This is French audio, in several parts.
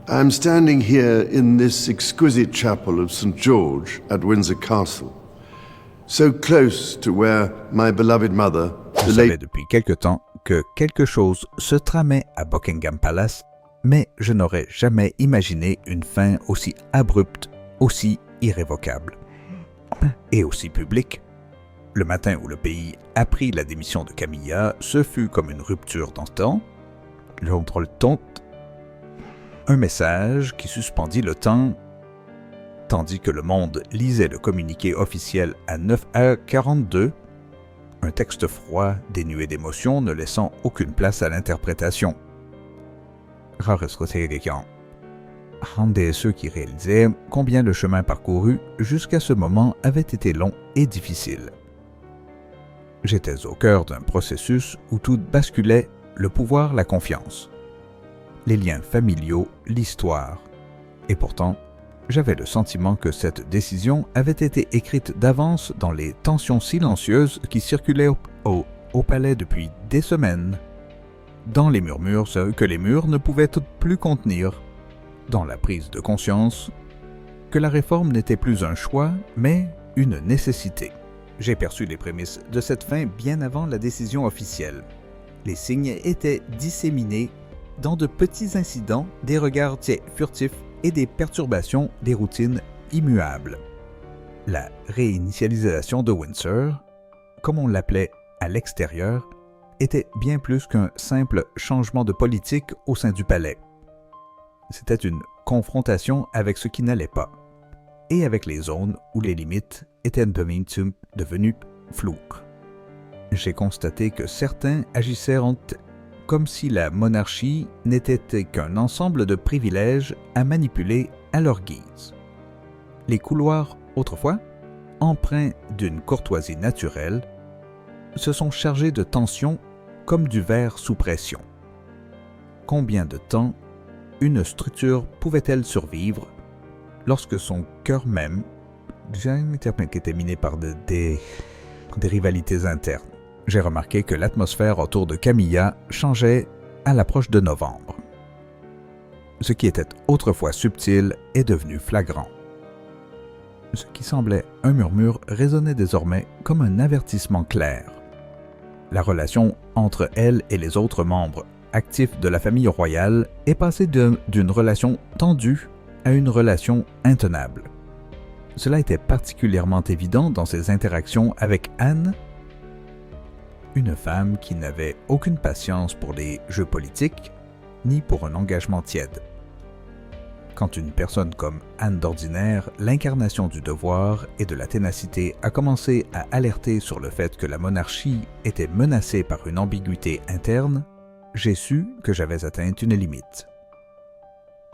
I'm standing here in this exquisite chapel of St. George at Windsor Castle, so close to where my beloved mother, Je savais depuis quelque temps que quelque chose se tramait à Buckingham Palace, mais je n'aurais jamais imaginé une fin aussi abrupte, aussi irrévocable et aussi publique. Le matin où le pays apprit la démission de Camilla, ce fut comme une rupture dans le temps. L'autre ton, un message qui suspendit le temps, tandis que le monde lisait le communiqué officiel à 9h42, un texte froid, dénué d'émotion, ne laissant aucune place à l'interprétation. Rares rendaient ceux qui réalisaient combien le chemin parcouru jusqu'à ce moment avait été long et difficile. J'étais au cœur d'un processus où tout basculait, le pouvoir, la confiance, les liens familiaux, l'histoire. Et pourtant, j'avais le sentiment que cette décision avait été écrite d'avance dans les tensions silencieuses qui circulaient au palais depuis des semaines, dans les murmures que les murs ne pouvaient plus contenir, dans la prise de conscience que la réforme n'était plus un choix, mais une nécessité. J'ai perçu les prémices de cette fin bien avant la décision officielle. Les signes étaient disséminés dans de petits incidents, des regards furtifs et des perturbations des routines immuables. La réinitialisation de Windsor, comme on l'appelait à l'extérieur, était bien plus qu'un simple changement de politique au sein du palais. C'était une confrontation avec ce qui n'allait pas, et avec les zones où les limites étaient devenues floues. J'ai constaté que certains agissaient comme si la monarchie n'était qu'un ensemble de privilèges à manipuler à leur guise. Les couloirs, autrefois, empreints d'une courtoisie naturelle, se sont chargés de tensions comme du verre sous pression. Combien de temps une structure pouvait-elle survivre lorsque son cœur même était miné par des rivalités internes? J'ai remarqué que l'atmosphère autour de Camilla changeait à l'approche de novembre. Ce qui était autrefois subtil est devenu flagrant. Ce qui semblait un murmure résonnait désormais comme un avertissement clair. La relation entre elle et les autres membres actifs de la famille royale est passée d'une relation tendue à une relation intenable. Cela était particulièrement évident dans ses interactions avec Anne, une femme qui n'avait aucune patience pour les jeux politiques, ni pour un engagement tiède. Quand une personne comme Anne d'ordinaire, l'incarnation du devoir et de la ténacité, a commencé à alerter sur le fait que la monarchie était menacée par une ambiguïté interne, j'ai su que j'avais atteint une limite.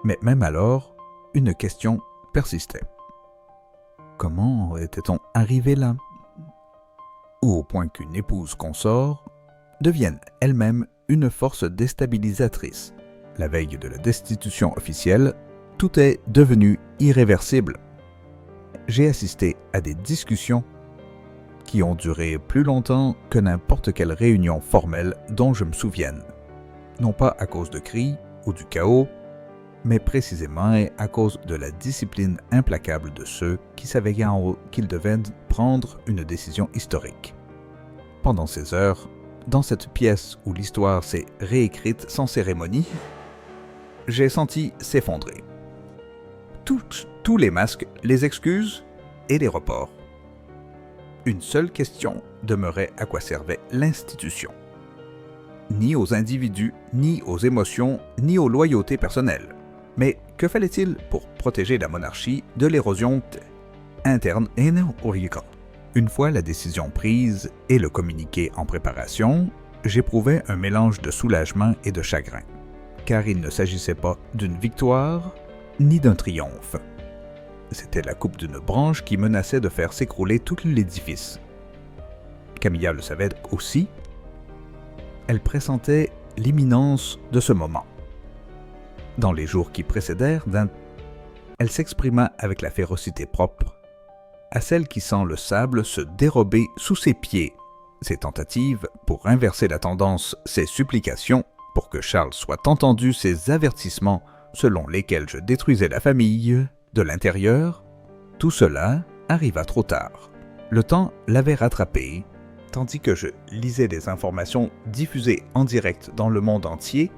Mais même alors, une question persistait. Comment était-on arrivé là? Ou au point qu'une épouse consort devienne elle-même une force déstabilisatrice. La veille de la destitution officielle, tout est devenu irréversible. J'ai assisté à des discussions qui ont duré plus longtemps que n'importe quelle réunion formelle dont je me souvienne. Non pas à cause de cris ou du chaos, mais précisément à cause de la discipline implacable de ceux qui savaient en haut qu'ils devaient prendre une décision historique. Pendant ces heures, dans cette pièce où l'histoire s'est réécrite sans cérémonie, j'ai senti s'effondrer tous les masques, les excuses et les reports. Une seule question demeurait: à quoi servait l'institution? Ni aux individus, ni aux émotions, ni aux loyautés personnelles. Mais que fallait-il pour protéger la monarchie de l'érosion interne et non originale? Une fois la décision prise et le communiqué en préparation, j'éprouvais un mélange de soulagement et de chagrin, car il ne s'agissait pas d'une victoire ni d'un triomphe. C'était la coupe d'une branche qui menaçait de faire s'écrouler tout l'édifice. Camilla le savait aussi. Elle pressentait l'imminence de ce moment. Dans les jours qui précédèrent, elle s'exprima avec la férocité propre à celle qui sent le sable se dérober sous ses pieds. Ses tentatives pour inverser la tendance, ses supplications pour que Charles soit entendu, ses avertissements selon lesquels je détruisais la famille de l'intérieur, tout cela arriva trop tard. Le temps l'avait rattrapé, tandis que je lisais des informations diffusées en direct dans le monde entier.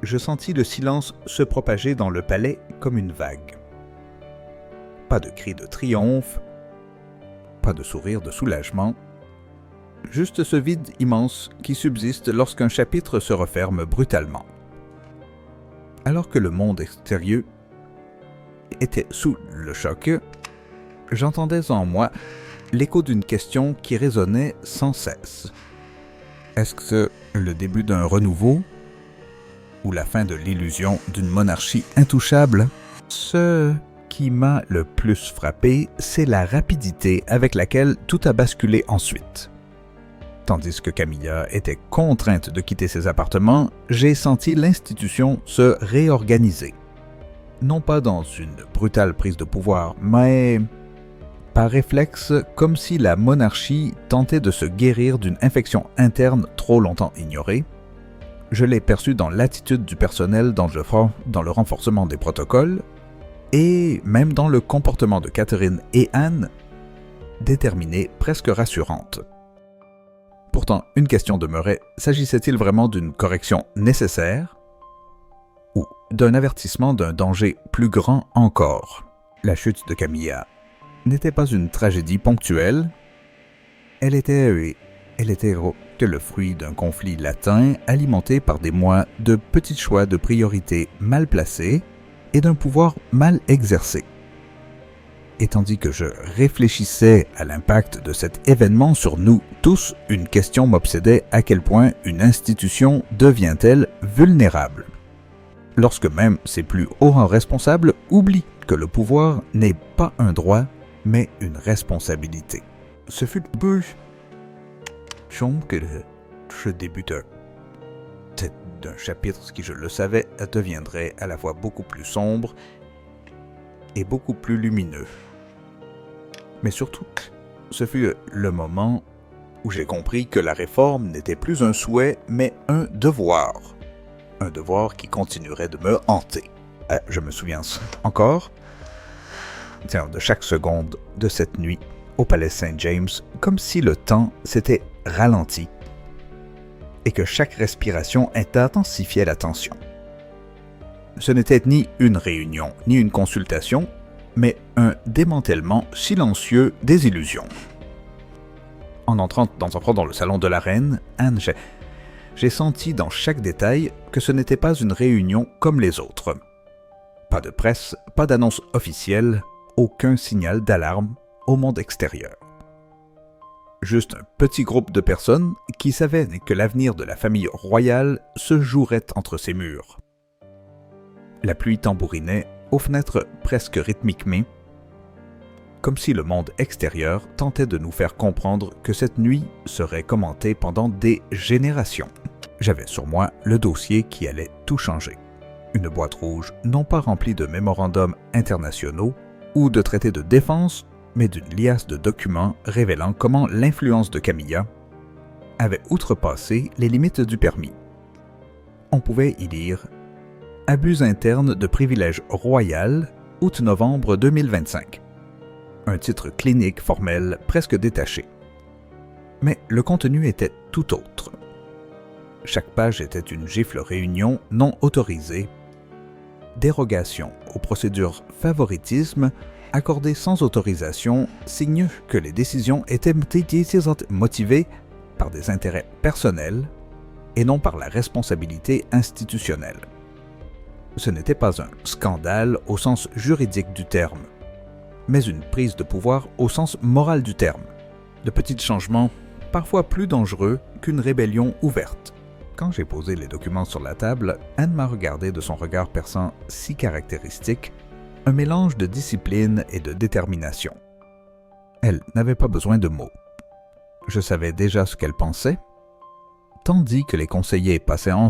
Je sentis le silence se propager dans le palais comme une vague. Pas de cris de triomphe, pas de sourire de soulagement, juste ce vide immense qui subsiste lorsqu'un chapitre se referme brutalement. Alors que le monde extérieur était sous le choc, j'entendais en moi l'écho d'une question qui résonnait sans cesse. Est-ce que le début d'un renouveau ou la fin de l'illusion d'une monarchie intouchable? Ce qui m'a le plus frappé, c'est la rapidité avec laquelle tout a basculé ensuite. Tandis que Camilla était contrainte de quitter ses appartements, j'ai senti l'institution se réorganiser. Non pas dans une brutale prise de pouvoir, mais par réflexe, comme si la monarchie tentait de se guérir d'une infection interne trop longtemps ignorée. Je l'ai perçu dans l'attitude du personnel dans le renforcement des protocoles, et même dans le comportement de Catherine et Anne, déterminée, presque rassurante. Pourtant, une question demeurait, s'agissait-il vraiment d'une correction nécessaire ou d'un avertissement d'un danger plus grand encore? La chute de Camilla n'était pas une tragédie ponctuelle, elle était que le fruit d'un conflit latent alimenté par des mois de petits choix de priorités mal placés et d'un pouvoir mal exercé. Et tandis que je réfléchissais à l'impact de cet événement sur nous tous, une question m'obsédait: à quel point une institution devient-elle vulnérable? Lorsque même ses plus hauts rangs responsables oublient que le pouvoir n'est pas un droit, mais une responsabilité. Ce fut le but que je débute d'un chapitre qui, je le savais, deviendrait à la fois beaucoup plus sombre et beaucoup plus lumineux. Mais surtout, ce fut le moment où j'ai compris que la réforme n'était plus un souhait, mais un devoir. Un devoir qui continuerait de me hanter. Je me souviens encore de chaque seconde de cette nuit au Palais St. James, comme si le temps s'était ralenti et que chaque respiration intensifiait la tension. Ce n'était ni une réunion, ni une consultation, mais un démantèlement silencieux des illusions. En entrant dans le salon de la reine, Anne, j'ai senti dans chaque détail que ce n'était pas une réunion comme les autres. Pas de presse, pas d'annonce officielle, aucun signal d'alarme au monde extérieur. Juste un petit groupe de personnes qui savaient que l'avenir de la famille royale se jouerait entre ces murs. La pluie tambourinait aux fenêtres presque rythmiquement, comme si le monde extérieur tentait de nous faire comprendre que cette nuit serait commentée pendant des générations. J'avais sur moi le dossier qui allait tout changer. Une boîte rouge non pas remplie de mémorandums internationaux ou de traités de défense, mais d'une liasse de documents révélant comment l'influence de Camilla avait outrepassé les limites du permis. On pouvait y lire « Abus interne de privilèges royal, août-novembre 2025 ». Un titre clinique formel presque détaché. Mais le contenu était tout autre. Chaque page était une gifle réunion non autorisée, dérogation aux procédures favoritisme accordées sans autorisation, signe que les décisions étaient motivées par des intérêts personnels et non par la responsabilité institutionnelle. Ce n'était pas un scandale au sens juridique du terme, mais une prise de pouvoir au sens moral du terme. De petits changements, parfois plus dangereux qu'une rébellion ouverte. Quand j'ai posé les documents sur la table, Anne m'a regardé de son regard perçant si caractéristique, un mélange de discipline et de détermination. Elle n'avait pas besoin de mots. Je savais déjà ce qu'elle pensait, tandis que les conseillers passaient en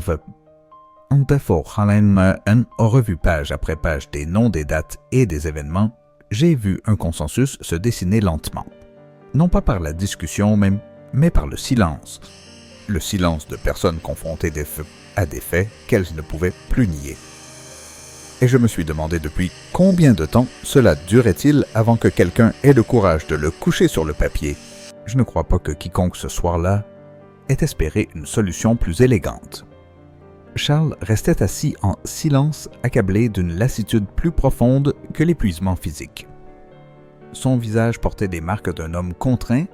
revue page après page des noms, des dates et des événements. J'ai vu un consensus se dessiner lentement. Non pas par la discussion même, mais par le silence. Le silence de personnes confrontées à des faits qu'elles ne pouvaient plus nier. Et je me suis demandé depuis combien de temps cela durait-il avant que quelqu'un ait le courage de le coucher sur le papier. Je ne crois pas que quiconque ce soir-là ait espéré une solution plus élégante. Charles restait assis en silence, accablé d'une lassitude plus profonde que l'épuisement physique. Son visage portait des marques d'un homme contraint,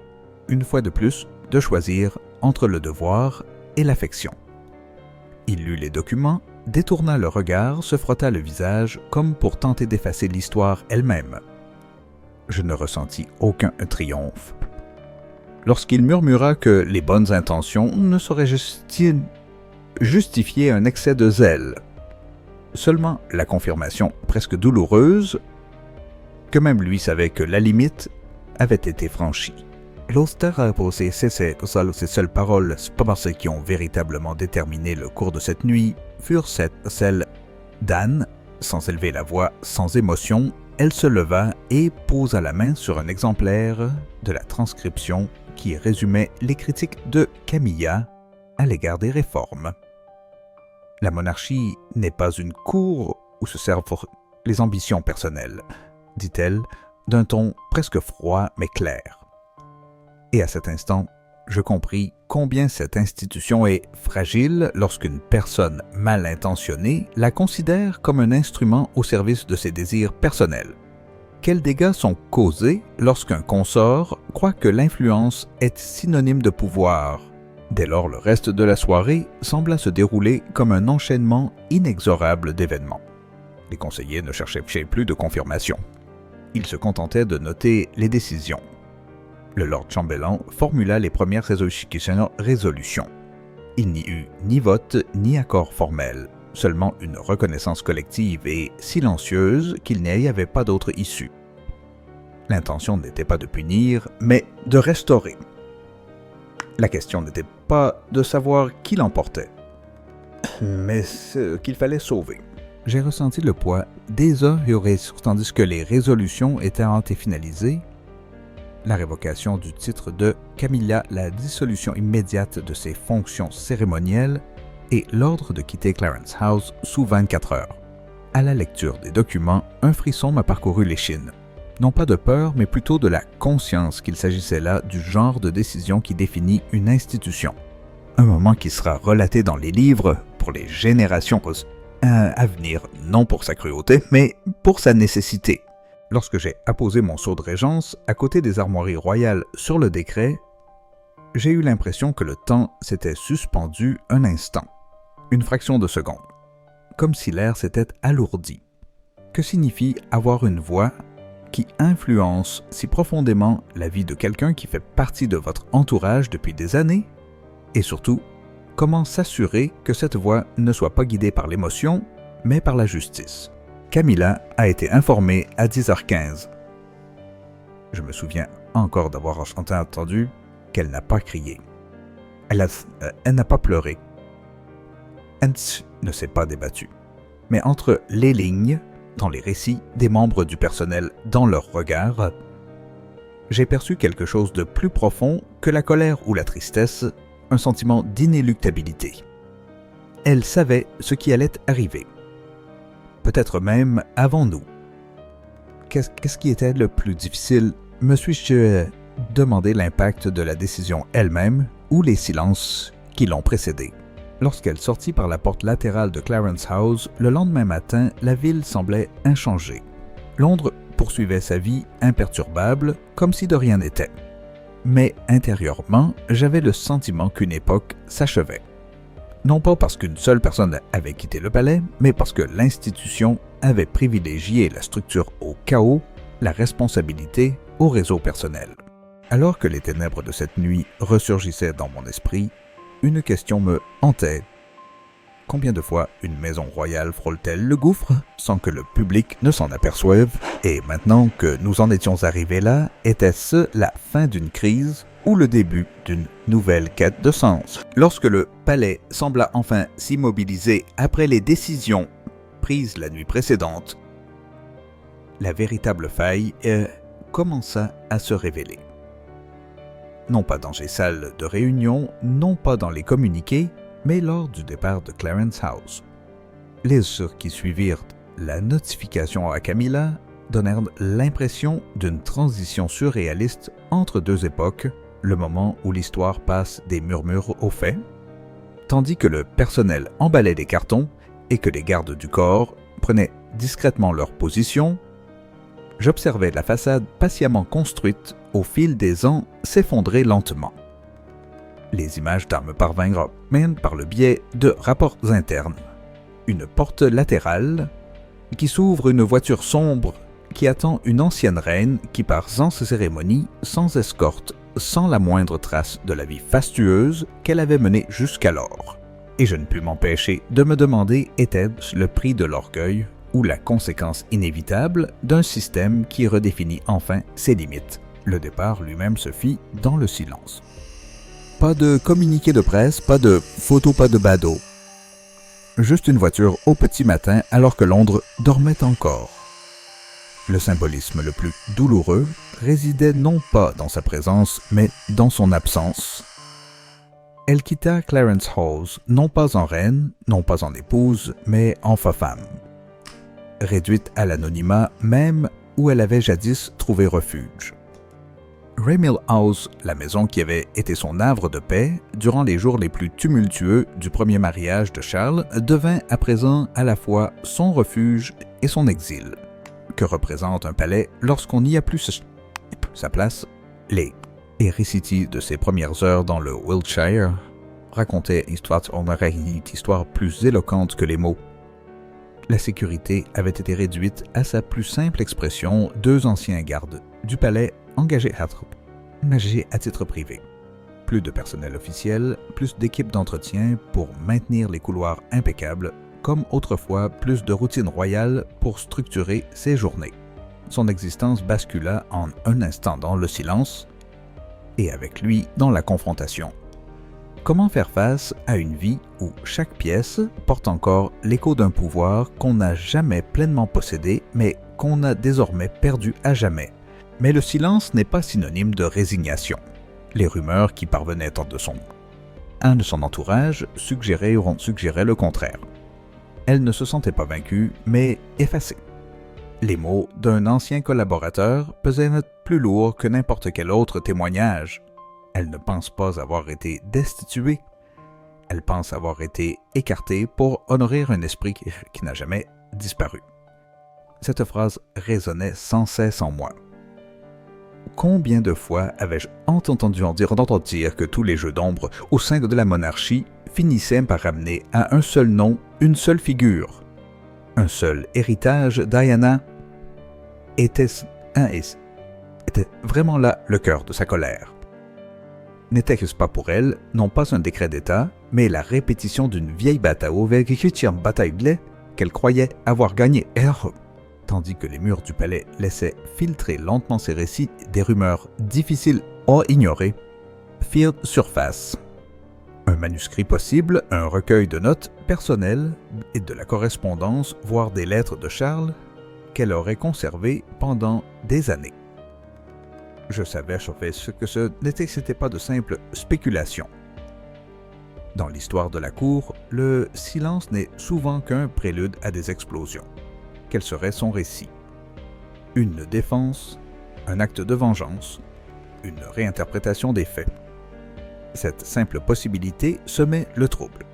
une fois de plus, de choisir entre le devoir et l'affection. Il lut les documents, détourna le regard, se frotta le visage comme pour tenter d'effacer l'histoire elle-même. Je ne ressentis aucun triomphe. Lorsqu'il murmura que les bonnes intentions ne sauraient justifier un excès de zèle. Seulement la confirmation presque douloureuse que même lui savait que la limite avait été franchie. Los terapos et ces seules paroles prononcées qui ont véritablement déterminé le cours de cette nuit furent celles d'Anne. Sans élever la voix, sans émotion, elle se leva et posa la main sur un exemplaire de la transcription qui résumait les critiques de Camilla à l'égard des réformes. La monarchie n'est pas une cour où se servent les ambitions personnelles, dit-elle, d'un ton presque froid mais clair. Et à cet instant, je compris combien cette institution est fragile lorsqu'une personne mal intentionnée la considère comme un instrument au service de ses désirs personnels. Quels dégâts sont causés lorsqu'un consort croit que l'influence est synonyme de pouvoir? Dès lors, le reste de la soirée sembla se dérouler comme un enchaînement inexorable d'événements. Les conseillers ne cherchaient plus de confirmation. Ils se contentaient de noter les décisions. Le Lord Chambellan formula les premières résolutions. Il n'y eut ni vote ni accord formel, seulement une reconnaissance collective et silencieuse qu'il n'y avait pas d'autre issue. L'intention n'était pas de punir, mais de restaurer. La question n'était pas de savoir qui l'emportait, mais ce qu'il fallait sauver. J'ai ressenti le poids des heures tandis que les résolutions étaient finalisées. La révocation du titre de Camilla, la dissolution immédiate de ses fonctions cérémonielles et l'ordre de quitter Clarence House sous 24 heures. À la lecture des documents, un frisson m'a parcouru l'échine. Non pas de peur, mais plutôt de la conscience qu'il s'agissait là du genre de décision qui définit une institution. Un moment qui sera relaté dans les livres pour les générations à venir, non pour sa cruauté, mais pour sa nécessité. Lorsque j'ai apposé mon sceau de régence à côté des armoiries royales sur le décret, j'ai eu l'impression que le temps s'était suspendu un instant, une fraction de seconde, comme si l'air s'était alourdi. Que signifie avoir une voix qui influence si profondément la vie de quelqu'un qui fait partie de votre entourage depuis des années? Et surtout, comment s'assurer que cette voix ne soit pas guidée par l'émotion, mais par la justice? Camilla a été informée à 10h15. Je me souviens encore d'avoir entendu qu'elle n'a pas crié. Elle n'a pas pleuré. Elle ne s'est pas débattue. Mais entre les lignes, dans les récits des membres du personnel, dans leurs regards, j'ai perçu quelque chose de plus profond que la colère ou la tristesse, un sentiment d'inéluctabilité. Elle savait ce qui allait arriver. Peut-être même avant nous. Qu'est-ce qui était le plus difficile? Me suis-je demandé l'impact de la décision elle-même ou les silences qui l'ont précédée? Lorsqu'elle sortit par la porte latérale de Clarence House, le lendemain matin, la ville semblait inchangée. Londres poursuivait sa vie imperturbable, comme si de rien n'était. Mais intérieurement, j'avais le sentiment qu'une époque s'achevait. Non pas parce qu'une seule personne avait quitté le palais, mais parce que l'institution avait privilégié la structure au chaos, la responsabilité au réseau personnel. Alors que les ténèbres de cette nuit ressurgissaient dans mon esprit, une question me hantait. Combien de fois une maison royale frôle-t-elle le gouffre sans que le public ne s'en aperçoive? Et maintenant que nous en étions arrivés là, était-ce la fin d'une crise ou le début d'une nouvelle quête de sens? Lorsque le palais sembla enfin s'immobiliser après les décisions prises la nuit précédente, la véritable faille commença à se révéler. Non pas dans les salles de réunion, non pas dans les communiqués, mais lors du départ de Clarence House. Les heures qui suivirent la notification à Camilla donnèrent l'impression d'une transition surréaliste entre deux époques, le moment où l'histoire passe des murmures aux faits, tandis que le personnel emballait des cartons et que les gardes du corps prenaient discrètement leur position. J'observais la façade patiemment construite au fil des ans s'effondrer lentement. Les images me parvinrent même par le biais de rapports internes. Une porte latérale qui s'ouvre, une voiture sombre qui attend une ancienne reine qui part sans cérémonie, sans escorte, sans la moindre trace de la vie fastueuse qu'elle avait menée jusqu'alors. Et je ne pus m'empêcher de me demander était-ce le prix de l'orgueil ou la conséquence inévitable d'un système qui redéfinit enfin ses limites. Le départ lui-même se fit dans le silence. Pas de communiqué de presse, pas de photo, pas de badaud. Juste une voiture au petit matin alors que Londres dormait encore. Le symbolisme le plus douloureux résidait non pas dans sa présence, mais dans son absence. Elle quitta Clarence Hall, non pas en reine, non pas en épouse, mais en femme. Réduite à l'anonymat même où elle avait jadis trouvé refuge. Raymill House, la maison qui avait été son havre de paix durant les jours les plus tumultueux du premier mariage de Charles, devint à présent à la fois son refuge et son exil. Que représente un palais lorsqu'on n'y a plus sa place? Les récits de ses premières heures dans le Wiltshire racontaient une histoire plus éloquente que les mots. La sécurité avait été réduite à sa plus simple expression, 2 anciens gardes du palais engagés à titre privé. Plus de personnel officiel, plus d'équipes d'entretien pour maintenir les couloirs impeccables, comme autrefois plus de routine royale pour structurer ses journées. Son existence bascula en un instant dans le silence, et avec lui dans la confrontation. Comment faire face à une vie où chaque pièce porte encore l'écho d'un pouvoir qu'on n'a jamais pleinement possédé, mais qu'on a désormais perdu à jamais? Mais le silence n'est pas synonyme de résignation. Les rumeurs qui parvenaient de son entourage suggéraient le contraire. Elle ne se sentait pas vaincue, mais effacée. Les mots d'un ancien collaborateur pesaient plus lourd que n'importe quel autre témoignage. Elle ne pense pas avoir été destituée. Elle pense avoir été écartée pour honorer un esprit qui n'a jamais disparu. Cette phrase résonnait sans cesse en moi. Combien de fois avais-je entendu dire que tous les jeux d'ombre au sein de la monarchie finissaient par ramener à un seul nom, une seule figure, un seul héritage? Diana était vraiment là le cœur de sa colère. N'était-ce pas pour elle, non pas un décret d'État, mais la répétition d'une vieille bataille qu'elle croyait avoir gagnée, tandis que les murs du palais laissaient filtrer lentement ses récits, des rumeurs difficiles à ignorer firent surface. Un manuscrit possible, un recueil de notes personnelles et de la correspondance, voire des lettres de Charles, qu'elle aurait conservées pendant des années. Je savais que ce n'était pas de simples spéculations. Dans l'histoire de la cour, le silence n'est souvent qu'un prélude à des explosions. Quel serait son récit? Une défense, un acte de vengeance, une réinterprétation des faits. Cette simple possibilité semait le trouble.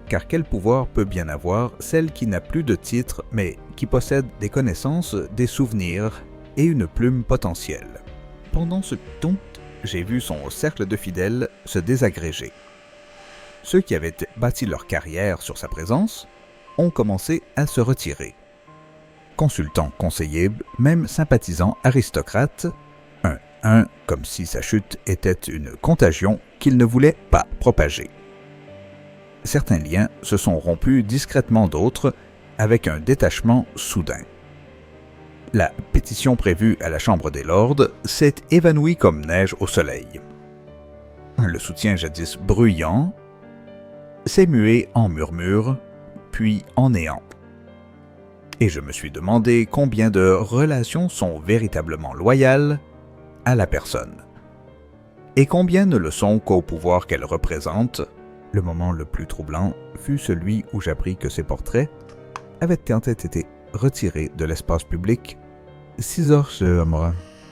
Car quel pouvoir peut bien avoir celle qui n'a plus de titre, mais qui possède des connaissances, des souvenirs et une plume potentielle? Pendant ce temps, j'ai vu son cercle de fidèles se désagréger. Ceux qui avaient bâti leur carrière sur sa présence ont commencé à se retirer. Consultants, conseillers, même sympathisants, aristocrates, comme si sa chute était une contagion qu'il ne voulait pas propager. Certains liens se sont rompus discrètement, d'autres avec un détachement soudain. La pétition prévue à la Chambre des Lords s'est évanouie comme neige au soleil. Le soutien jadis bruyant s'est mué en murmure, puis en néant. Et je me suis demandé combien de relations sont véritablement loyales à la personne, et combien ne le sont qu'au pouvoir qu'elle représente. Le moment le plus troublant fut celui où j'appris que ses portraits avait été retiré de l'espace public 6 heures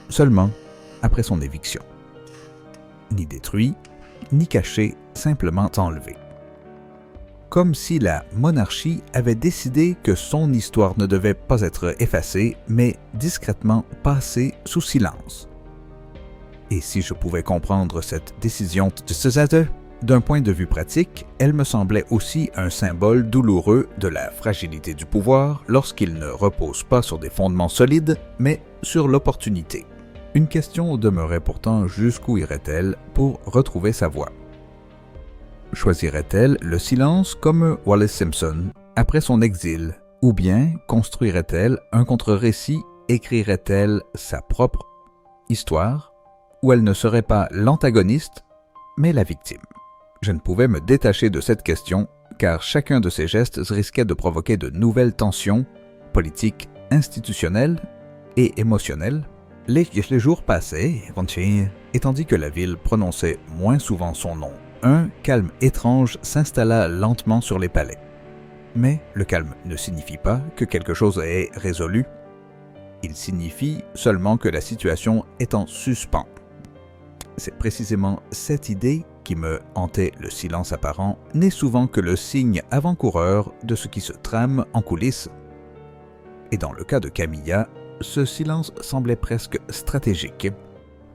seulement après son éviction. Ni détruit, ni caché, simplement enlevé. Comme si la monarchie avait décidé que son histoire ne devait pas être effacée, mais discrètement passée sous silence. Et si je pouvais comprendre cette décision de César, d'un point de vue pratique, elle me semblait aussi un symbole douloureux de la fragilité du pouvoir lorsqu'il ne repose pas sur des fondements solides, mais sur l'opportunité. Une question demeurait pourtant: jusqu'où irait-elle pour retrouver sa voie? Choisirait-elle le silence comme Wallis Simpson après son exil, ou bien construirait-elle un contre-récit, écrirait-elle sa propre histoire, où elle ne serait pas l'antagoniste, mais la victime? Je ne pouvais me détacher de cette question, car chacun de ces gestes risquait de provoquer de nouvelles tensions politiques, institutionnelles et émotionnelles. Les jours passaient, et tandis que la ville prononçait moins souvent son nom, un calme étrange s'installa lentement sur les palais. Mais le calme ne signifie pas que quelque chose est résolu. Il signifie seulement que la situation est en suspens. C'est précisément cette idée qui me hantait. Le silence apparent n'est souvent que le signe avant-coureur de ce qui se trame en coulisses. Et dans le cas de Camilla, ce silence semblait presque stratégique.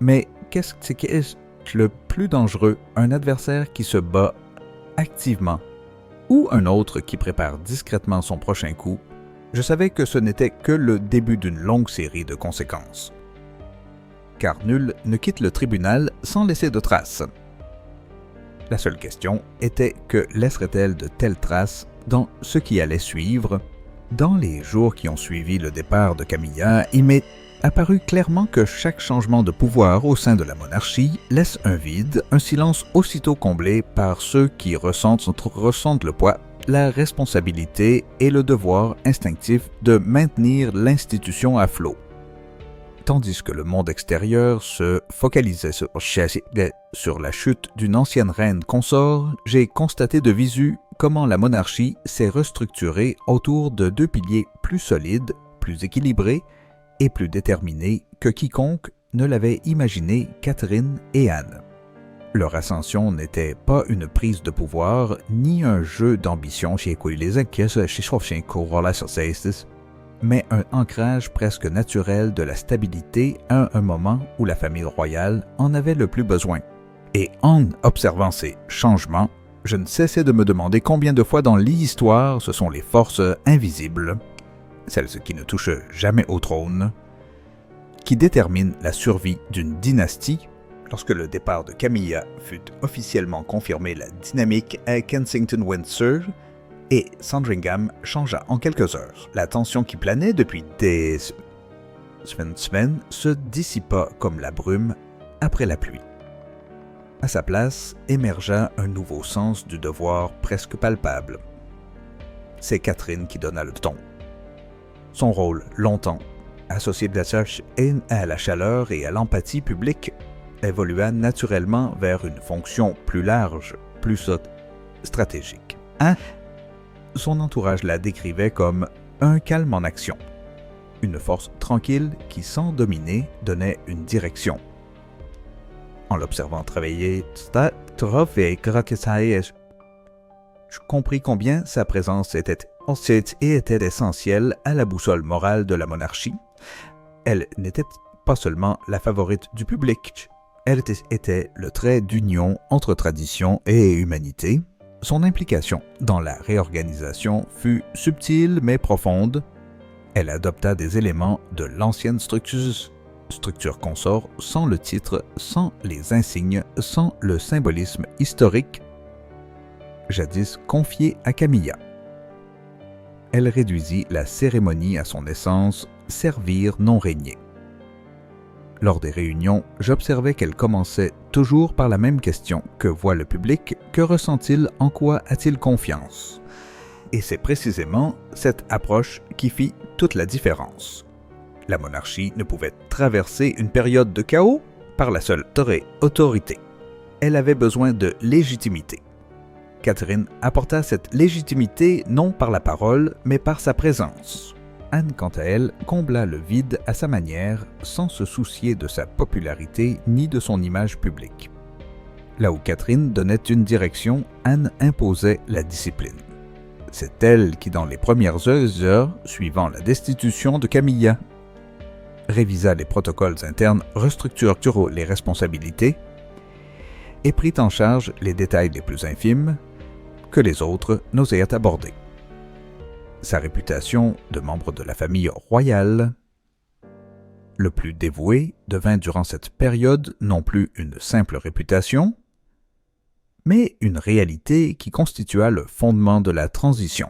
Mais qu'est-ce qui est le plus dangereux, un adversaire qui se bat activement ou un autre qui prépare discrètement son prochain coup? Je savais que ce n'était que le début d'une longue série de conséquences. Car nul ne quitte le tribunal sans laisser de traces. La seule question était: que laisserait-elle de telles traces dans ce qui allait suivre? Dans les jours qui ont suivi le départ de Camilla, il m'est apparu clairement que chaque changement de pouvoir au sein de la monarchie laisse un vide, un silence aussitôt comblé par ceux qui ressentent le poids, la responsabilité et le devoir instinctif de maintenir l'institution à flot. Tandis que le monde extérieur se focalisait sur la chute d'une ancienne reine consort, j'ai constaté de visu comment la monarchie s'est restructurée autour de deux piliers plus solides, plus équilibrés et plus déterminés que quiconque ne l'avait imaginé, Catherine et Anne. Leur ascension n'était pas une prise de pouvoir, ni un jeu d'ambition mais un ancrage presque naturel de la stabilité à un moment où la famille royale en avait le plus besoin. Et en observant ces changements, je ne cessais de me demander combien de fois dans l'histoire ce sont les forces invisibles, celles qui ne touchent jamais au trône, qui déterminent la survie d'une dynastie. Lorsque le départ de Camilla fut officiellement confirmé, la dynamique à Kensington-Windsor et Sandringham changea en quelques heures. La tension qui planait depuis des semaines se dissipa comme la brume après la pluie. À sa place émergea un nouveau sens du devoir presque palpable. C'est Catherine qui donna le ton. Son rôle, longtemps associé à la chaleur et à l'empathie publique, évolua naturellement vers une fonction plus large, plus stratégique. Son entourage la décrivait comme un calme en action, une force tranquille qui, sans dominer, donnait une direction. En l'observant travailler, je compris combien sa présence était essentielle à la boussole morale de la monarchie. Elle n'était pas seulement la favorite du public, elle était le trait d'union entre tradition et humanité. Son implication dans la réorganisation fut subtile mais profonde. Elle adopta des éléments de l'ancienne structure consort sans le titre, sans les insignes, sans le symbolisme historique jadis confié à Camilla. Elle réduisit la cérémonie à son essence, servir, non régner. Lors des réunions, j'observais qu'elle commençait toujours par la même question: que voit le public? Que ressent-il? En quoi a-t-il confiance? Et c'est précisément cette approche qui fit toute la différence. La monarchie ne pouvait traverser une période de chaos par la seule autorité. Elle avait besoin de légitimité. Catherine apporta cette légitimité non par la parole, mais par sa présence. Anne, quant à elle, combla le vide à sa manière, sans se soucier de sa popularité ni de son image publique. Là où Catherine donnait une direction, Anne imposait la discipline. C'est elle qui, dans les premières heures suivant la destitution de Camilla, révisa les protocoles internes, restructura les responsabilités et prit en charge les détails les plus infimes que les autres n'osaient aborder. Sa réputation de membre de la famille royale, le plus dévoué, devint durant cette période non plus une simple réputation, mais une réalité qui constitua le fondement de la transition.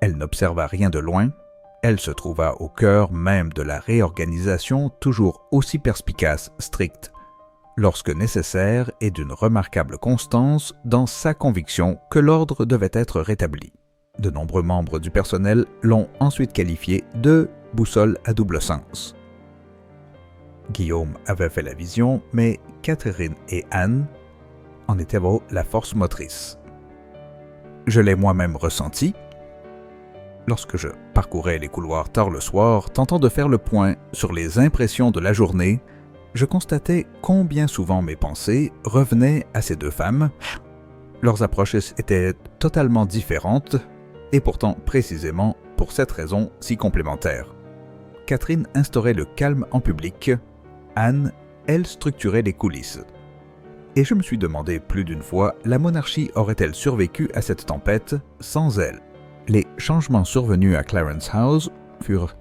Elle n'observa rien de loin, elle se trouva au cœur même de la réorganisation toujours aussi perspicace, stricte, lorsque nécessaire et d'une remarquable constance dans sa conviction que l'ordre devait être rétabli. De nombreux membres du personnel l'ont ensuite qualifié de « boussole à double sens ». Guillaume avait fait la vision, mais Catherine et Anne en étaient la force motrice. Je l'ai moi-même ressenti lorsque je parcourais les couloirs tard le soir, tentant de faire le point sur les impressions de la journée. Je constatais combien souvent mes pensées revenaient à ces deux femmes. Leurs approches étaient totalement différentes, et pourtant précisément pour cette raison si complémentaire. Catherine instaurait le calme en public, Anne, elle structurait les coulisses. Et je me suis demandé plus d'une fois, la monarchie aurait-elle survécu à cette tempête sans elle? Les changements survenus à Clarence House furent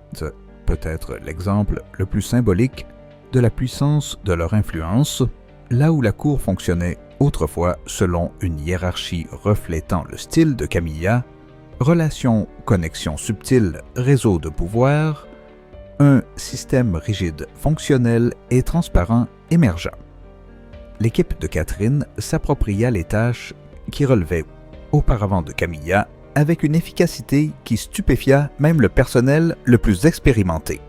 peut-être l'exemple le plus symbolique de la puissance de leur influence, là où la cour fonctionnait autrefois selon une hiérarchie reflétant le style de Camilla, relations, connexions subtiles, réseaux de pouvoir, un système rigide, fonctionnel et transparent émergea. L'équipe de Catherine s'appropria les tâches qui relevaient auparavant de Camilla avec une efficacité qui stupéfia même le personnel le plus expérimenté.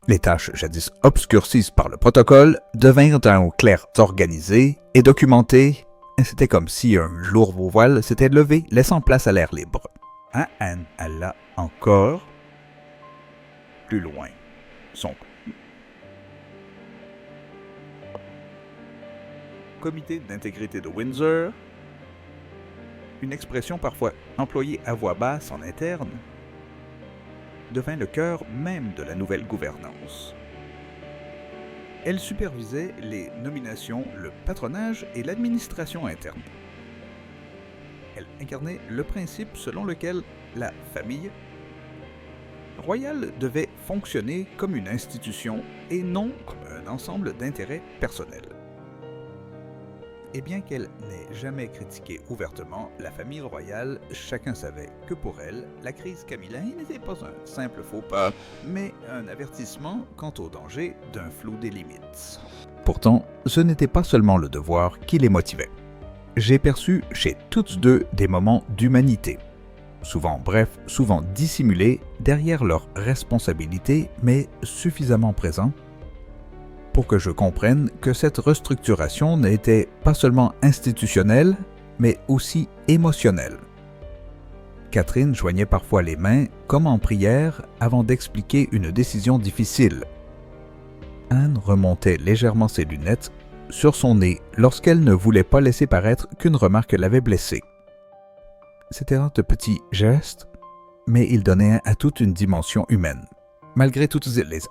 Les tâches jadis obscurcies par le protocole devinrent en clair organisées et documentées. C'était comme si un lourd voile s'était levé, laissant place à l'air libre. Anne alla encore plus loin. Son comité d'intégrité de Windsor, une expression parfois employée à voix basse en interne, devint le cœur même de la nouvelle gouvernance. Elle supervisait les nominations, le patronage et l'administration interne. Elle incarnait le principe selon lequel la famille royale devait fonctionner comme une institution et non comme un ensemble d'intérêts personnels. Et bien qu'elle n'ait jamais critiqué ouvertement la famille royale, chacun savait que pour elle, la crise Camilla n'était pas un simple faux pas, mais un avertissement quant au danger d'un flou des limites. Pourtant, ce n'était pas seulement le devoir qui les motivait. J'ai perçu chez toutes deux des moments d'humanité, souvent brefs, souvent dissimulés derrière leurs responsabilités, mais suffisamment présents pour que je comprenne que cette restructuration n'était pas seulement institutionnelle, mais aussi émotionnelle. Catherine joignait parfois les mains, comme en prière, avant d'expliquer une décision difficile. Anne remontait légèrement ses lunettes sur son nez lorsqu'elle ne voulait pas laisser paraître qu'une remarque l'avait blessée. C'était un petit geste, mais il donnait à toute une dimension humaine. Malgré toutes les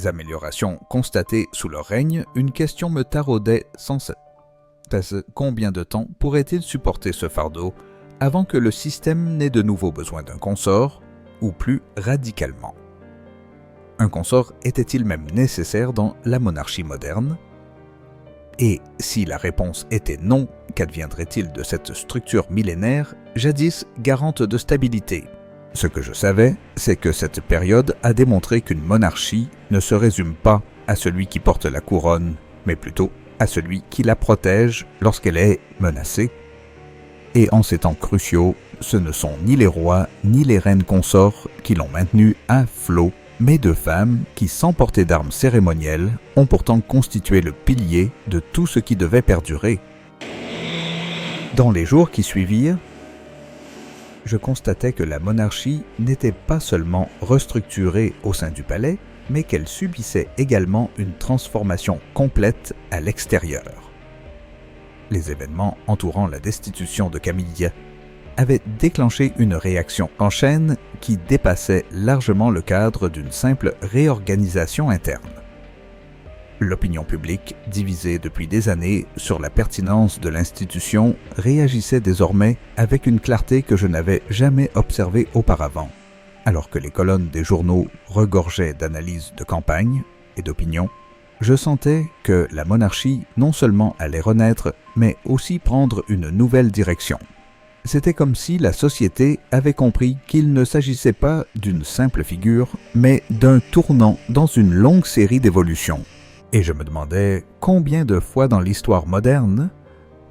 améliorations constatées sous leur règne, une question me taraudait sans cesse. Combien de temps pourrait-il supporter ce fardeau avant que le système n'ait de nouveau besoin d'un consort, ou plus radicalement? Un consort était-il même nécessaire dans la monarchie moderne? Et si la réponse était non, qu'adviendrait-il de cette structure millénaire, jadis garante de stabilité? Ce que je savais, c'est que cette période a démontré qu'une monarchie ne se résume pas à celui qui porte la couronne, mais plutôt à celui qui la protège lorsqu'elle est menacée. Et en ces temps cruciaux, ce ne sont ni les rois ni les reines consorts qui l'ont maintenue à flot, mais deux femmes qui, sans porter d'armes cérémonielles, ont pourtant constitué le pilier de tout ce qui devait perdurer. Dans les jours qui suivirent, je constatais que la monarchie n'était pas seulement restructurée au sein du palais, mais qu'elle subissait également une transformation complète à l'extérieur. Les événements entourant la destitution de Camilla avaient déclenché une réaction en chaîne qui dépassait largement le cadre d'une simple réorganisation interne. L'opinion publique, divisée depuis des années sur la pertinence de l'institution, réagissait désormais avec une clarté que je n'avais jamais observée auparavant. Alors que les colonnes des journaux regorgeaient d'analyses de campagne et d'opinion, je sentais que la monarchie non seulement allait renaître, mais aussi prendre une nouvelle direction. C'était comme si la société avait compris qu'il ne s'agissait pas d'une simple figure, mais d'un tournant dans une longue série d'évolutions. Et je me demandais combien de fois dans l'histoire moderne,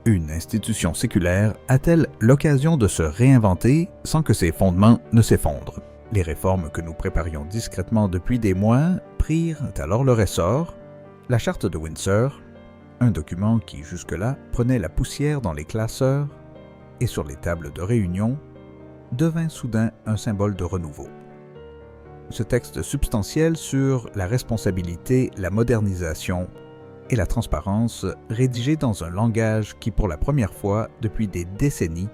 une institution séculaire a-t-elle l'occasion de se réinventer sans que ses fondements ne s'effondrent. Les réformes que nous préparions discrètement depuis des mois prirent alors leur essor. La charte de Windsor, un document qui jusque-là prenait la poussière dans les classeurs et sur les tables de réunion, devint soudain un symbole de renouveau. Ce texte substantiel sur la responsabilité, la modernisation et la transparence, rédigé dans un langage qui, pour la première fois depuis des décennies,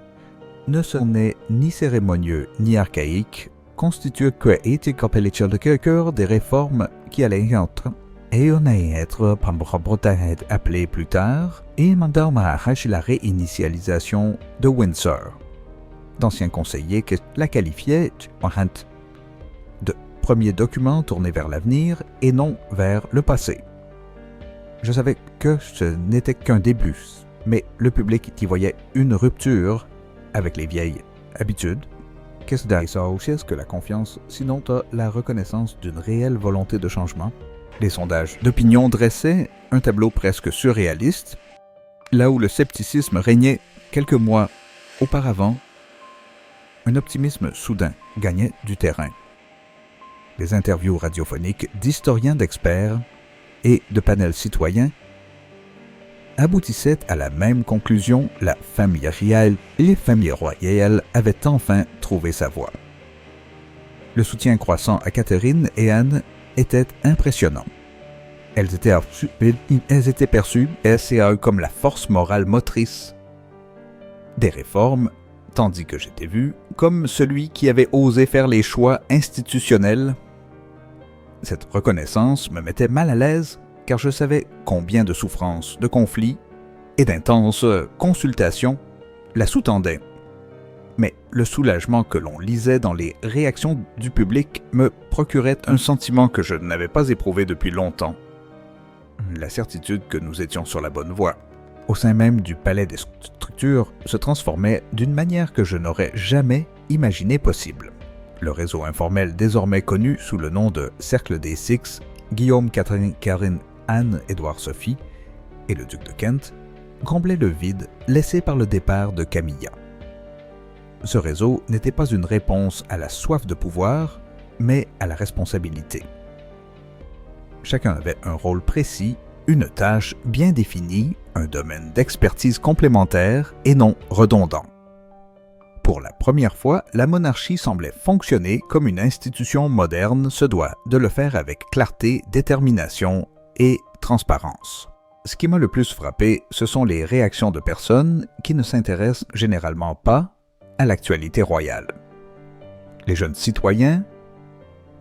ne sonnait ni cérémonieux ni archaïque, constituait le cœur des réformes qui allaient être appelées plus tard et la réinitialisation de Windsor. D'anciens conseillers que la qualifiaient de premier document tourné vers l'avenir et non vers le passé. Je savais que ce n'était qu'un début, mais le public y voyait une rupture avec les vieilles habitudes. Qu'est-ce que la confiance, sinon la reconnaissance d'une réelle volonté de changement? Les sondages d'opinion dressaient un tableau presque surréaliste, là où le scepticisme régnait quelques mois auparavant. Un optimisme soudain gagnait du terrain. Les interviews radiophoniques d'historiens d'experts et de panels citoyens aboutissaient à la même conclusion: la famille royale avait enfin trouvé sa voie. Le soutien croissant à Catherine et Anne était impressionnant. Elles étaient perçues comme la force morale motrice des réformes, tandis que j'étais vu comme celui qui avait osé faire les choix institutionnels. Cette reconnaissance me mettait mal à l'aise, car je savais combien de souffrances, de conflits et d'intenses consultations la sous-tendaient. Mais le soulagement que l'on lisait dans les réactions du public me procurait un sentiment que je n'avais pas éprouvé depuis longtemps. La certitude que nous étions sur la bonne voie. Au sein même du palais des structures se transformait d'une manière que je n'aurais jamais imaginé possible. Le réseau informel désormais connu sous le nom de Cercle des Six, Guillaume, Catherine, Anne, Édouard, Sophie et le duc de Kent, comblait le vide laissé par le départ de Camilla. Ce réseau n'était pas une réponse à la soif de pouvoir, mais à la responsabilité. Chacun avait un rôle précis, une tâche bien définie, un domaine d'expertise complémentaire et non redondant. Pour la première fois, la monarchie semblait fonctionner comme une institution moderne se doit de le faire avec clarté, détermination et transparence. Ce qui m'a le plus frappé, ce sont les réactions de personnes qui ne s'intéressent généralement pas à l'actualité royale. Les jeunes citoyens,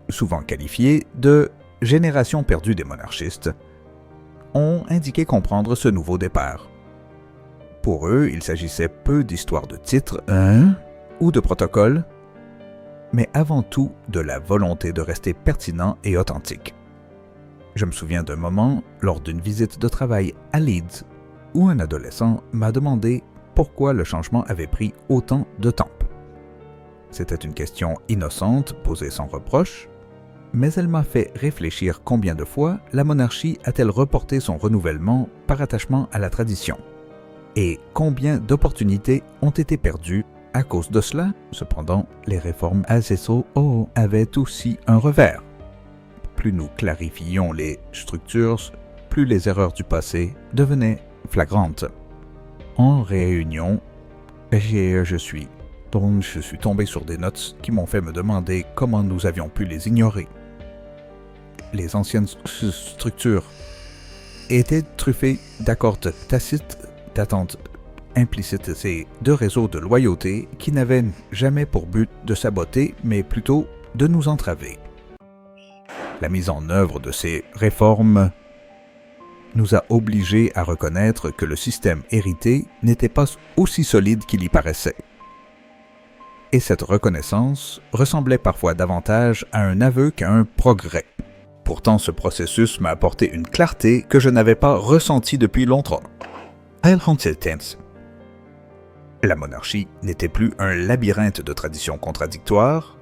souvent qualifiés de « génération perdue des monarchistes », ont indiqué comprendre ce nouveau départ. Pour eux, il s'agissait peu d'histoires de titres ou de protocoles, mais avant tout de la volonté de rester pertinent et authentique. Je me souviens d'un moment, lors d'une visite de travail à Leeds, où un adolescent m'a demandé pourquoi le changement avait pris autant de temps. C'était une question innocente, posée sans reproche, mais elle m'a fait réfléchir combien de fois la monarchie a-t-elle reporté son renouvellement par attachement à la tradition, et combien d'opportunités ont été perdues à cause de cela. Cependant, les réformes avaient aussi un revers. Plus nous clarifions les structures, plus les erreurs du passé devenaient flagrantes. En réunion, Et je suis tombé sur des notes qui m'ont fait me demander comment nous avions pu les ignorer. Les anciennes structures étaient truffées d'accords tacites, d'attentes implicites et de réseaux de loyauté qui n'avaient jamais pour but de saboter, mais plutôt de nous entraver. La mise en œuvre de ces réformes nous a obligés à reconnaître que le système hérité n'était pas aussi solide qu'il y paraissait. Et cette reconnaissance ressemblait parfois davantage à un aveu qu'à un progrès. Pourtant, ce processus m'a apporté une clarté que je n'avais pas ressentie depuis longtemps. La monarchie n'était plus un labyrinthe de traditions contradictoires,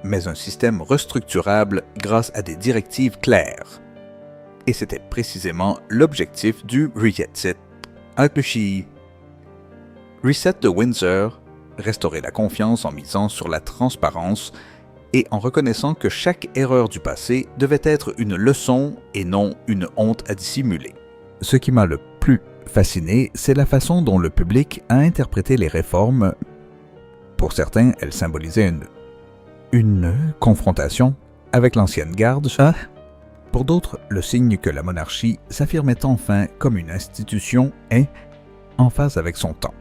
mais un système restructurable grâce à des directives claires. Et c'était précisément l'objectif du Reset de Windsor, restaurer la confiance en misant sur la transparence et en reconnaissant que chaque erreur du passé devait être une leçon et non une honte à dissimuler. Ce qui m'a le plus fasciné, c'est la façon dont le public a interprété les réformes. Pour certains, elles symbolisaient une confrontation avec l'ancienne garde. Pour d'autres, le signe que la monarchie s'affirmait enfin comme une institution et en phase avec son temps.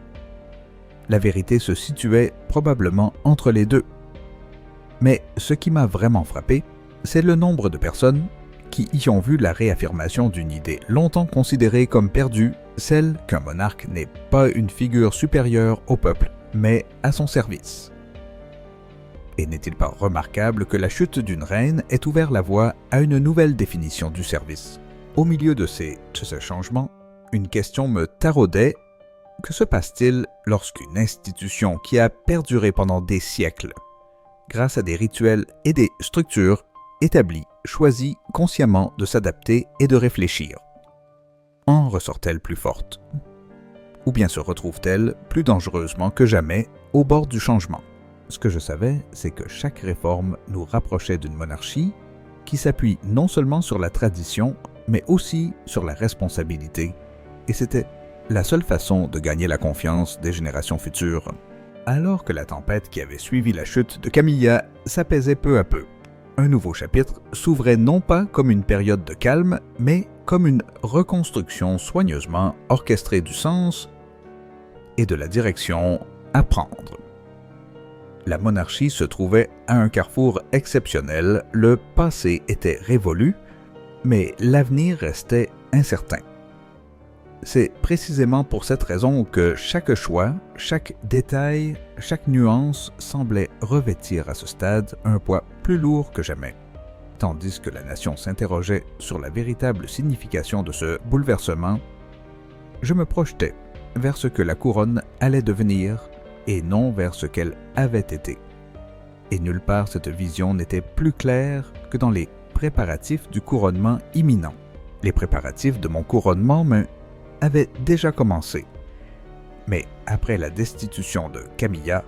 La vérité se situait probablement entre les deux. Mais ce qui m'a vraiment frappé, c'est le nombre de personnes qui y ont vu la réaffirmation d'une idée longtemps considérée comme perdue, celle qu'un monarque n'est pas une figure supérieure au peuple, mais à son service. Et n'est-il pas remarquable que la chute d'une reine ait ouvert la voie à une nouvelle définition du service? Au milieu de ces changements, une question me taraudait. Que se passe-t-il lorsqu'une institution qui a perduré pendant des siècles, grâce à des rituels et des structures établies, choisit consciemment de s'adapter et de réfléchir? En ressort-elle plus forte? Ou bien se retrouve-t-elle plus dangereusement que jamais au bord du changement? Ce que je savais, c'est que chaque réforme nous rapprochait d'une monarchie qui s'appuie non seulement sur la tradition, mais aussi sur la responsabilité. Et c'était la seule façon de gagner la confiance des générations futures. Alors que la tempête qui avait suivi la chute de Camilla s'apaisait peu à peu, un nouveau chapitre s'ouvrait non pas comme une période de calme, mais comme une reconstruction soigneusement orchestrée du sens et de la direction à prendre. La monarchie se trouvait à un carrefour exceptionnel, le passé était révolu, mais l'avenir restait incertain. C'est précisément pour cette raison que chaque choix, chaque détail, chaque nuance semblait revêtir à ce stade un poids plus lourd que jamais. Tandis que la nation s'interrogeait sur la véritable signification de ce bouleversement, je me projetais vers ce que la couronne allait devenir et non vers ce qu'elle avait été. Et nulle part cette vision n'était plus claire que dans les préparatifs du couronnement imminent. Les préparatifs de mon couronnement avaient déjà commencé. Mais après la destitution de Camilla,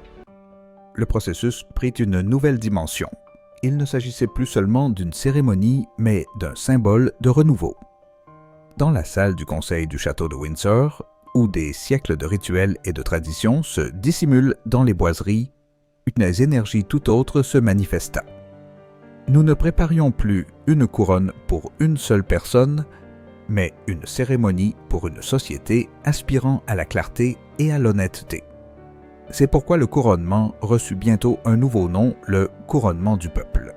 le processus prit une nouvelle dimension. Il ne s'agissait plus seulement d'une cérémonie, mais d'un symbole de renouveau. Dans la salle du conseil du château de Windsor, où des siècles de rituels et de traditions se dissimulent dans les boiseries, une énergie tout autre se manifesta. Nous ne préparions plus une couronne pour une seule personne, mais une cérémonie pour une société aspirant à la clarté et à l'honnêteté. C'est pourquoi le couronnement reçut bientôt un nouveau nom, le couronnement du peuple.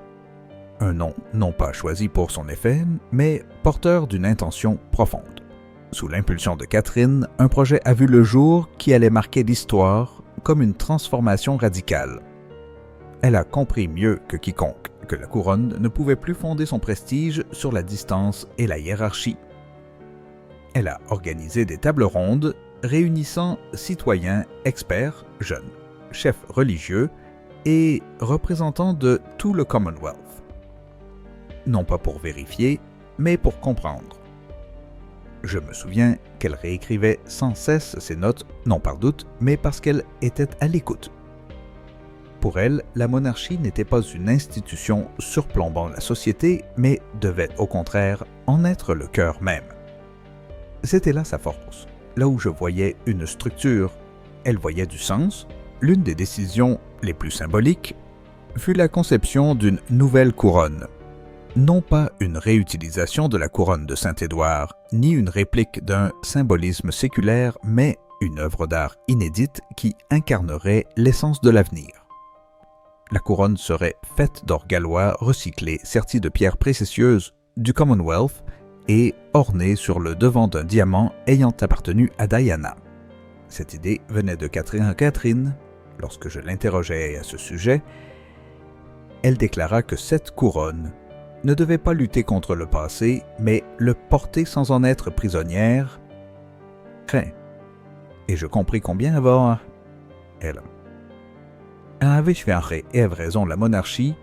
Un nom non pas choisi pour son effet, mais porteur d'une intention profonde. Sous l'impulsion de Catherine, un projet a vu le jour qui allait marquer l'histoire comme une transformation radicale. Elle a compris mieux que quiconque que la couronne ne pouvait plus fonder son prestige sur la distance et la hiérarchie. Elle a organisé des tables rondes réunissant citoyens, experts, jeunes, chefs religieux et représentants de tout le Commonwealth. Non pas pour vérifier, mais pour comprendre. Je me souviens qu'elle réécrivait sans cesse ses notes, non par doute, mais parce qu'elle était à l'écoute. Pour elle, la monarchie n'était pas une institution surplombant la société, mais devait au contraire en être le cœur même. C'était là sa force, là où je voyais une structure elle voyait du sens, l'une des décisions les plus symboliques fut la conception d'une nouvelle couronne. Non pas une réutilisation de la couronne de Saint-Édouard, ni une réplique d'un symbolisme séculaire, mais une œuvre d'art inédite qui incarnerait l'essence de l'avenir. La couronne serait faite d'or gallois recyclé, serti de pierres précieuses du Commonwealth et ornée sur le devant d'un diamant ayant appartenu à Diana. Cette idée venait de Catherine. Lorsque je l'interrogeai à ce sujet, elle déclara que cette couronne ne devait pas lutter contre le passé, mais le porter sans en être prisonnière. Et je compris combien avoir elle. Avait raison, la monarchie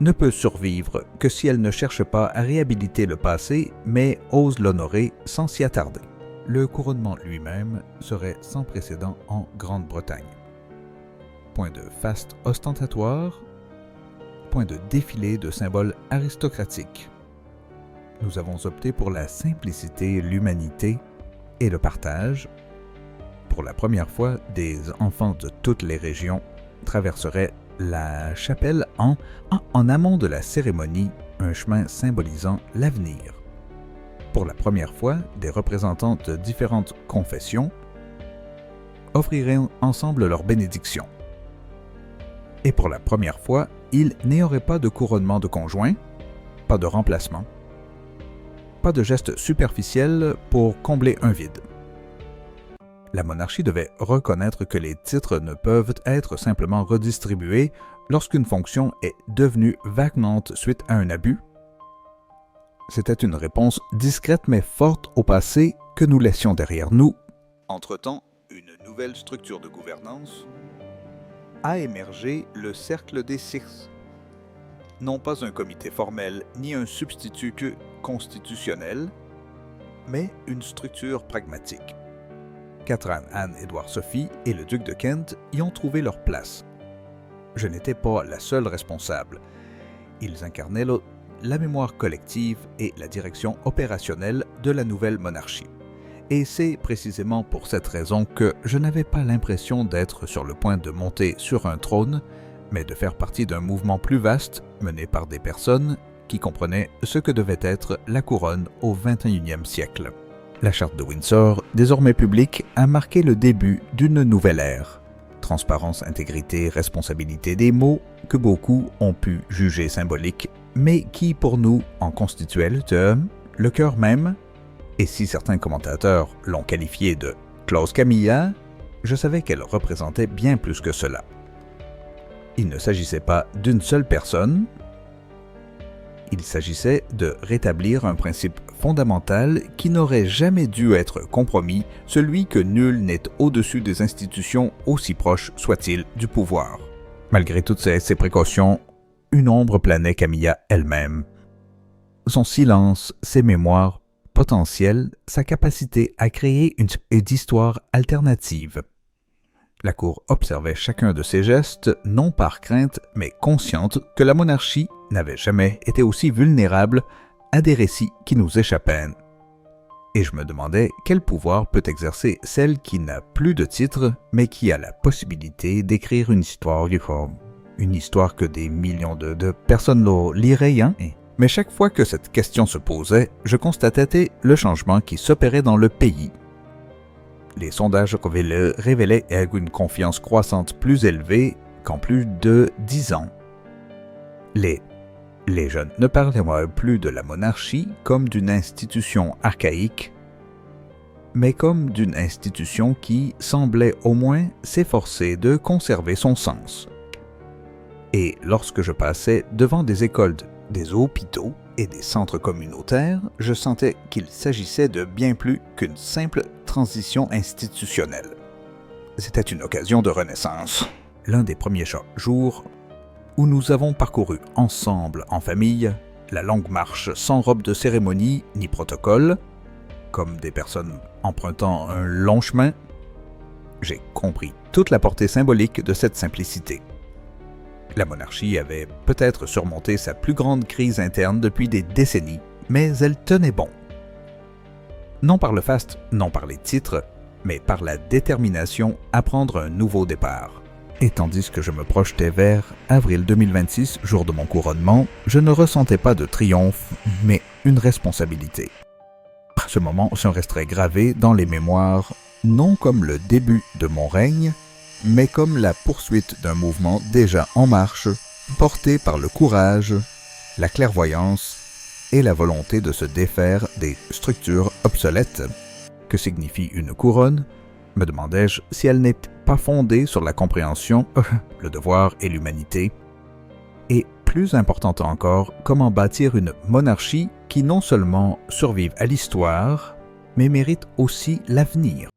ne peut survivre que si elle ne cherche pas à réhabiliter le passé, mais ose l'honorer sans s'y attarder. Le couronnement lui-même serait sans précédent en Grande-Bretagne. Point de faste ostentatoire, point de défilé de symboles aristocratiques. Nous avons opté pour la simplicité, l'humanité et le partage. Pour la première fois, des enfants de toutes les régions traverseraient la chapelle en amont de la cérémonie, un chemin symbolisant l'avenir. Pour la première fois, des représentants de différentes confessions offriraient ensemble leur bénédiction. Et pour la première fois, il n'y aurait pas de couronnement de conjoint, pas de remplacement, pas de geste superficiel pour combler un vide. La monarchie devait reconnaître que les titres ne peuvent être simplement redistribués lorsqu'une fonction est devenue vacante suite à un abus. C'était une réponse discrète mais forte au passé que nous laissions derrière nous. Entre-temps, une nouvelle structure de gouvernance a émergé, le Cercle des Six. Non pas un comité formel ni un substitut constitutionnel, mais une structure pragmatique. Catherine, Anne, Édouard, Sophie et le duc de Kent y ont trouvé leur place. Je n'étais pas la seule responsable. Ils incarnaient la mémoire collective et la direction opérationnelle de la nouvelle monarchie. Et c'est précisément pour cette raison que je n'avais pas l'impression d'être sur le point de monter sur un trône, mais de faire partie d'un mouvement plus vaste mené par des personnes qui comprenaient ce que devait être la couronne au XXIe siècle. La charte de Windsor, désormais publique, a marqué le début d'une nouvelle ère. Transparence, intégrité, responsabilité, des mots que beaucoup ont pu juger symboliques, mais qui pour nous en constituaient le cœur même. Et si certains commentateurs l'ont qualifiée de clause Camilla, je savais qu'elle représentait bien plus que cela. Il ne s'agissait pas d'une seule personne, il s'agissait de rétablir un principe fondamental qui n'aurait jamais dû être compromis, celui que nul n'est au-dessus des institutions, aussi proches soient-ils du pouvoir. Malgré toutes ces précautions, une ombre planait Camilla elle-même. Son silence, ses mémoires potentielles, sa capacité à créer une histoire alternative. La cour observait chacun de ses gestes, non par crainte, mais consciente que la monarchie n'avait jamais été aussi vulnérable à des récits qui nous échappaient. Et je me demandais quel pouvoir peut exercer celle qui n'a plus de titre, mais qui a la possibilité d'écrire une histoire que des millions de personnes liraient. Mais chaque fois que cette question se posait, je constatais le changement qui s'opérait dans le pays. Les sondages révélaient une confiance croissante plus élevée qu'en plus de 10 ans. Les jeunes ne parlaient plus de la monarchie comme d'une institution archaïque, mais comme d'une institution qui semblait au moins s'efforcer de conserver son sens. Et lorsque je passais devant des écoles, des hôpitaux et des centres communautaires, je sentais qu'il s'agissait de bien plus qu'une simple transition institutionnelle. C'était une occasion de renaissance. L'un des premiers jours où nous avons parcouru ensemble, en famille, la longue marche sans robe de cérémonie ni protocole, comme des personnes empruntant un long chemin, j'ai compris toute la portée symbolique de cette simplicité. La monarchie avait peut-être surmonté sa plus grande crise interne depuis des décennies, mais elle tenait bon. Non par le faste, non par les titres, mais par la détermination à prendre un nouveau départ. Et tandis que je me projetais vers avril 2026, jour de mon couronnement, je ne ressentais pas de triomphe, mais une responsabilité. Ce moment se resterait gravé dans les mémoires, non comme le début de mon règne, mais comme la poursuite d'un mouvement déjà en marche, porté par le courage, la clairvoyance et la volonté de se défaire des structures obsolètes. Que signifie une couronne? Me demandai-je, si elle n'est pas fondée sur la compréhension, le devoir et l'humanité. Et plus important encore, comment bâtir une monarchie qui non seulement survive à l'histoire, mais mérite aussi l'avenir.